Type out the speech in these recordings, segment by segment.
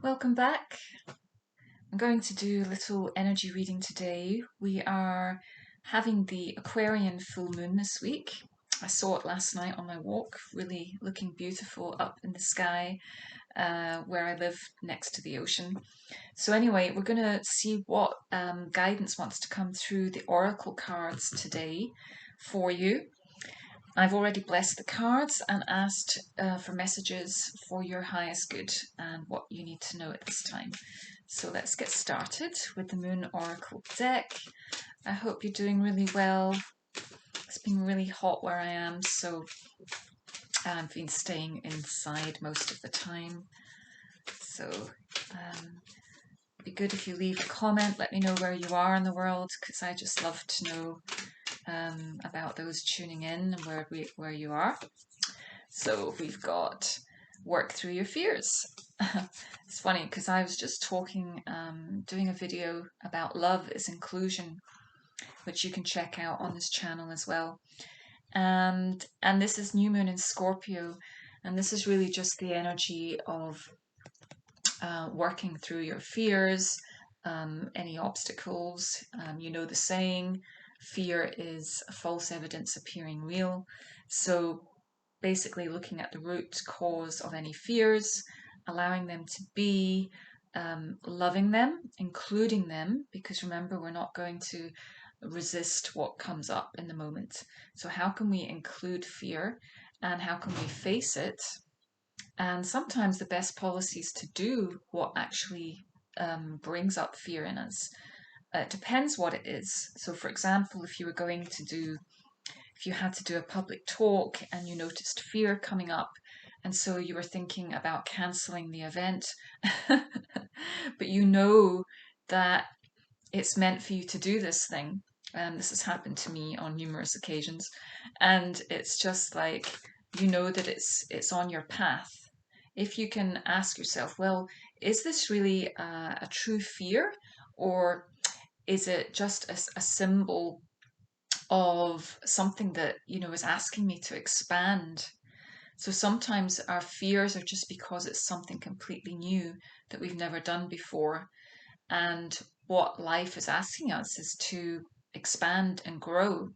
Welcome back. I'm going to do a little energy reading today. We are having the Aquarian full moon this week. I saw it last night on my walk, really looking beautiful up in the sky where I live next to the ocean. So anyway, we're going to see what guidance wants to come through the oracle cards today for you. I've already blessed the cards and asked for messages for your highest good and what you need to know at this time. So let's get started with the Moon Oracle deck. I hope you're doing really well. It's been really hot where I am, so I've been staying inside most of the time. So it'd be good if you leave a comment. Let me know where you are in the world, because I just love to know about those tuning in and where you are. So we've got work through your fears. It's funny because I was just talking, doing a video about love is inclusion, which you can check out on this channel as well. And this is new moon in Scorpio, and this is really just the energy of working through your fears, any obstacles. You know the saying, fear is false evidence appearing real. So basically looking at the root cause of any fears, allowing them to be, loving them, including them, because remember, we're not going to resist what comes up in the moment. So how can we include fear and how can we face it? And sometimes the best policy is to do what actually brings up fear in us. It depends what it is. So, for example, if you had to do a public talk and you noticed fear coming up, and so you were thinking about cancelling the event, but you know that it's meant for you to do this thing. This has happened to me on numerous occasions, and it's just like you know that it's on your path. If you can ask yourself, well, is this really a true fear, or is it just a symbol of something that is asking me to expand? So sometimes our fears are just because it's something completely new that we've never done before, and what life is asking us is to expand and grow.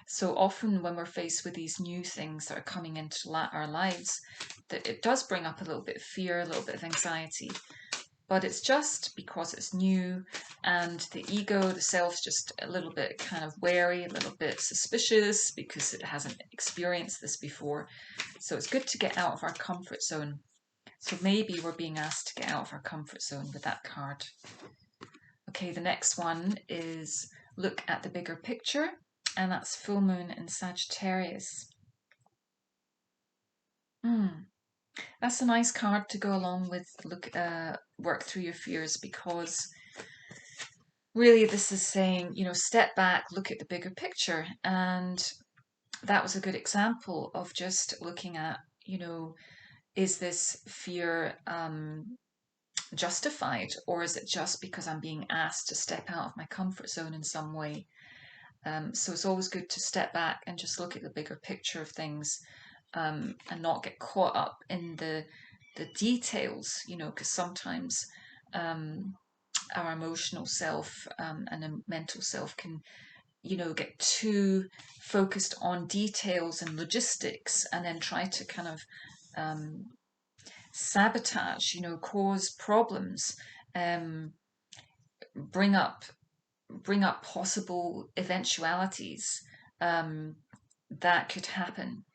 So often when we're faced with these new things that are coming into our lives, that it does bring up a little bit of fear, a little bit of anxiety, but it's just because it's new, and the ego, the self's just a little bit kind of wary, a little bit suspicious because it hasn't experienced this before. So it's good to get out of our comfort zone. So maybe we're being asked to get out of our comfort zone with that card. Okay, the next one is look at the bigger picture, and that's full moon in Sagittarius. That's a nice card to go along with work through your fears, because really this is saying, step back, look at the bigger picture. And that was a good example of just looking at, is this fear justified, or is it just because I'm being asked to step out of my comfort zone in some way? So it's always good to step back and just look at the bigger picture of things, and not get caught up in the details, because sometimes our emotional self and a mental self can, get too focused on details and logistics, and then try to kind of sabotage, cause problems, bring up possible eventualities that could happen,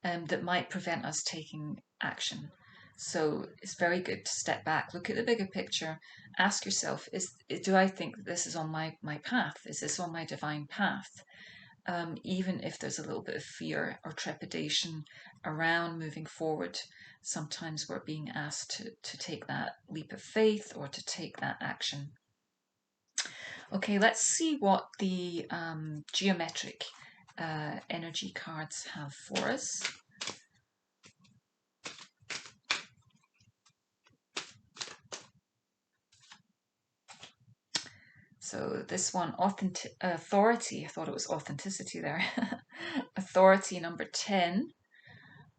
that might prevent us taking action. So it's very good to step back, look at the bigger picture, ask yourself, do I think that this is on my path? Is this on my divine path? Even if there's a little bit of fear or trepidation around moving forward, sometimes we're being asked to take that leap of faith or to take that action. Okay, let's see what the geometric energy cards have for us. So this one, authority, I thought it was authenticity there. Authority number 10.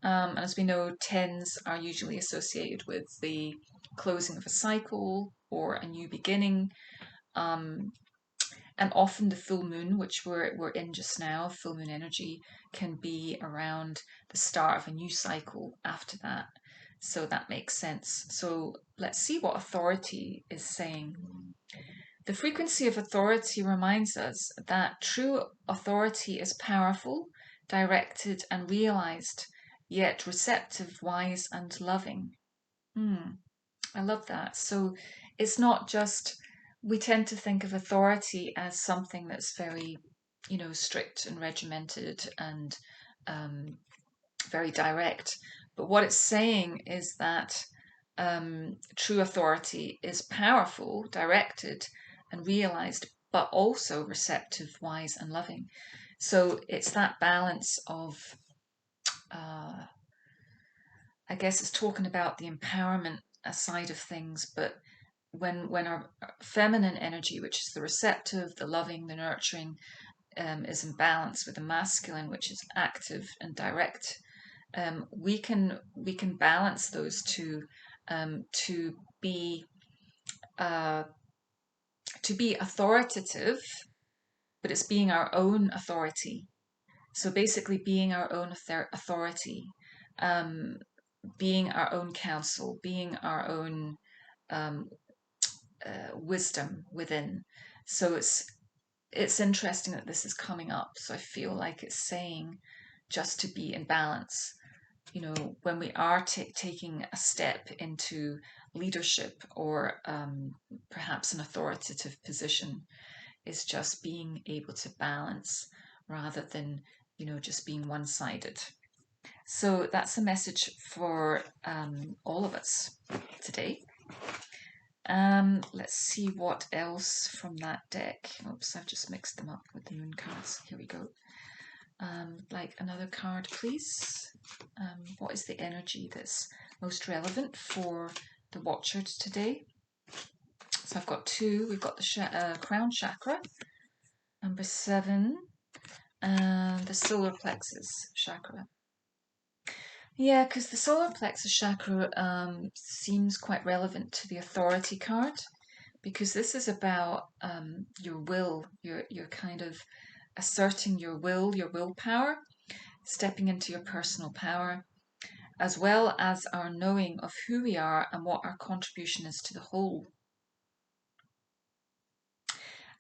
And as we know, 10s are usually associated with the closing of a cycle or a new beginning. And often the full moon, which we're in just now, full moon energy, can be around the start of a new cycle after that. So that makes sense. So let's see what authority is saying. The frequency of authority reminds us that true authority is powerful, directed, and realized, yet receptive, wise, and loving. I love that. So it's not just, we tend to think of authority as something that's very, strict and regimented and very direct. But what it's saying is that true authority is powerful, directed, and realized, but also receptive, wise, and loving. So it's that balance of, I guess it's talking about the empowerment side of things, but when our feminine energy, which is the receptive, the loving, the nurturing, is in balance with the masculine, which is active and direct, we can balance those two to be authoritative, but it's being our own authority. So basically, being our own authority, being our own counsel, being our own um, wisdom within. So it's interesting that this is coming up. So I feel like it's saying just to be in balance. When we are taking a step into leadership or perhaps an authoritative position, is just being able to balance rather than, just being one-sided. So that's a message for all of us today. Let's see what else from that deck. Oops, I've just mixed them up with the moon cards. Here we go. Like another card, please. What is the energy that's most relevant for the watchers today? So I've got two. We've got the crown chakra, number 7, and the solar plexus chakra. Yeah, because the solar plexus chakra seems quite relevant to the authority card, because this is about your will, your kind of asserting your willpower, stepping into your personal power, as well as our knowing of who we are and what our contribution is to the whole.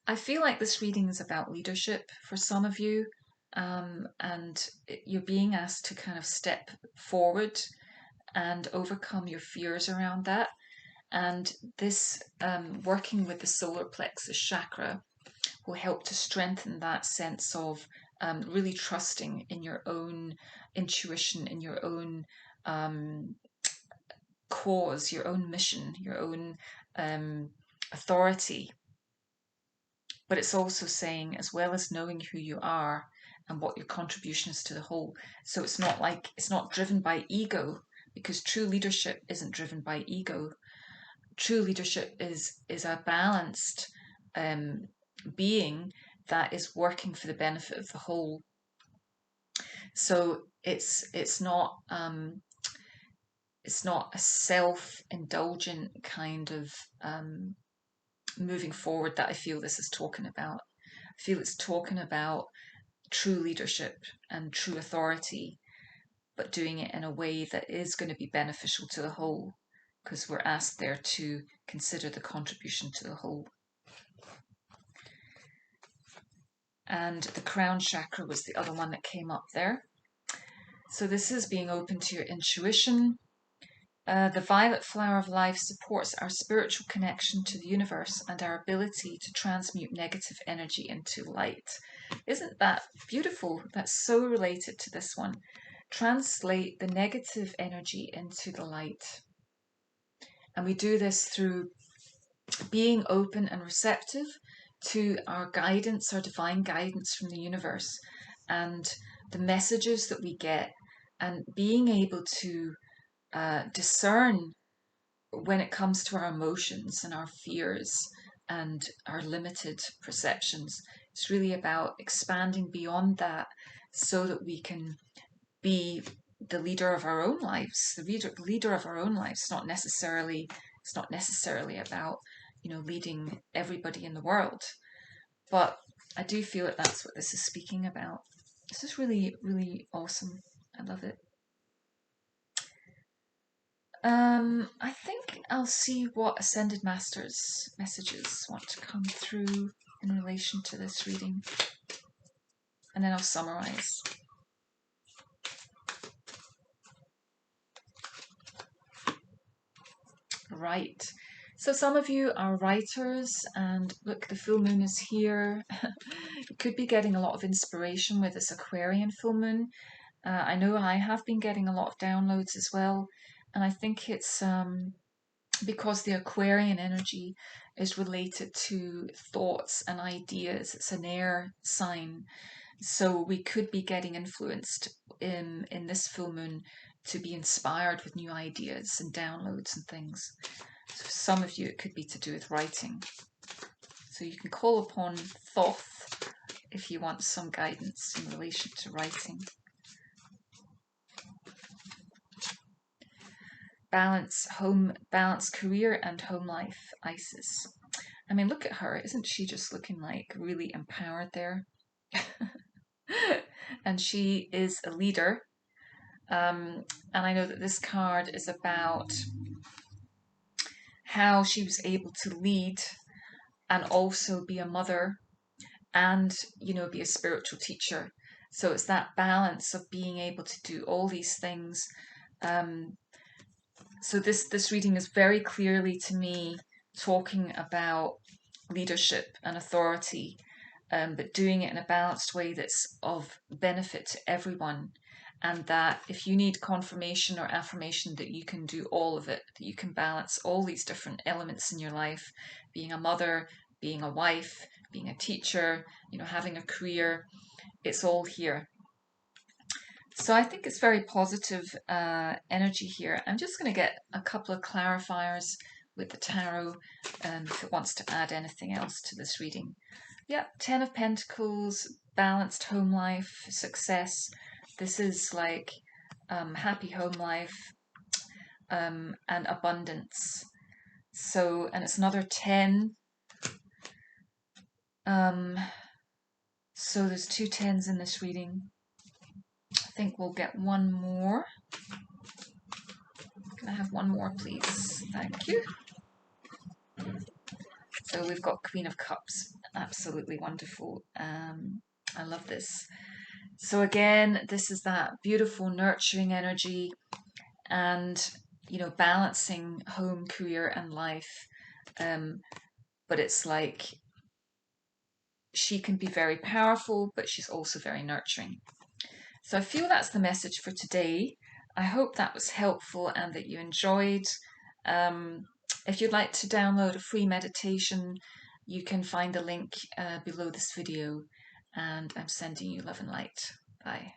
I feel like this reading is about leadership for some of you, and you're being asked to kind of step forward and overcome your fears around that. And this working with the solar plexus chakra will help to strengthen that sense of really trusting in your own intuition, in your own cause, your own mission, your own authority. But it's also saying, as well as knowing who you are and what your contribution is to the whole. So it's not driven by ego, because true leadership isn't driven by ego. True leadership is a balanced being that is working for the benefit of the whole. So it's not a self-indulgent kind of moving forward that I feel this is talking about. I feel it's talking about true leadership and true authority, but doing it in a way that is going to be beneficial to the whole, because we're asked there to consider the contribution to the whole. And the crown chakra was the other one that came up there. So this is being open to your intuition. The violet flower of life supports our spiritual connection to the universe and our ability to transmute negative energy into light. Isn't that beautiful? That's so related to this one. Translate the negative energy into the light. And we do this through being open and receptive to our guidance, our divine guidance from the universe, and the messages that we get, and being able to discern when it comes to our emotions and our fears and our limited perceptions. It's really about expanding beyond that so that we can be the leader of our own lives, the leader of our own lives, not necessarily It's not necessarily about, leading everybody in the world. But I do feel that that's what this is speaking about. This is really, really awesome. I love it. I think I'll see what Ascended Masters messages want to come through in relation to this reading, and then I'll summarize. Right. So some of you are writers, and look, the full moon is here. You could be getting a lot of inspiration with this Aquarian full moon. I know I have been getting a lot of downloads as well, and I think it's because the Aquarian energy is related to thoughts and ideas. It's an air sign. So we could be getting influenced in this full moon to be inspired with new ideas and downloads and things. So for some of you, it could be to do with writing. So you can call upon Thoth if you want some guidance in relation to writing. Balance career and home life, Isis. I mean, look at her. Isn't she just looking like really empowered there? And she is a leader. And I know that this card is about how she was able to lead and also be a mother and, be a spiritual teacher. So it's that balance of being able to do all these things. So this reading is very clearly to me talking about leadership and authority, but doing it in a balanced way that's of benefit to everyone. And that if you need confirmation or affirmation that you can do all of it, that you can balance all these different elements in your life, being a mother, being a wife, being a teacher, having a career, it's all here. So I think it's very positive energy here. I'm just going to get a couple of clarifiers with the tarot if it wants to add anything else to this reading. Yeah, Ten of Pentacles, balanced home life, success. This is like happy home life and abundance. So, and it's another 10. So there's 2 10s in this reading. I think we'll get one more. Can I have one more, please? Thank you. So we've got Queen of Cups. Absolutely wonderful. I love this. So again, this is that beautiful nurturing energy and, balancing home, career and life. But it's like she can be very powerful, but she's also very nurturing. So I feel that's the message for today. I hope that was helpful and that you enjoyed. If you'd like to download a free meditation, you can find the link below this video, and I'm sending you love and light. Bye.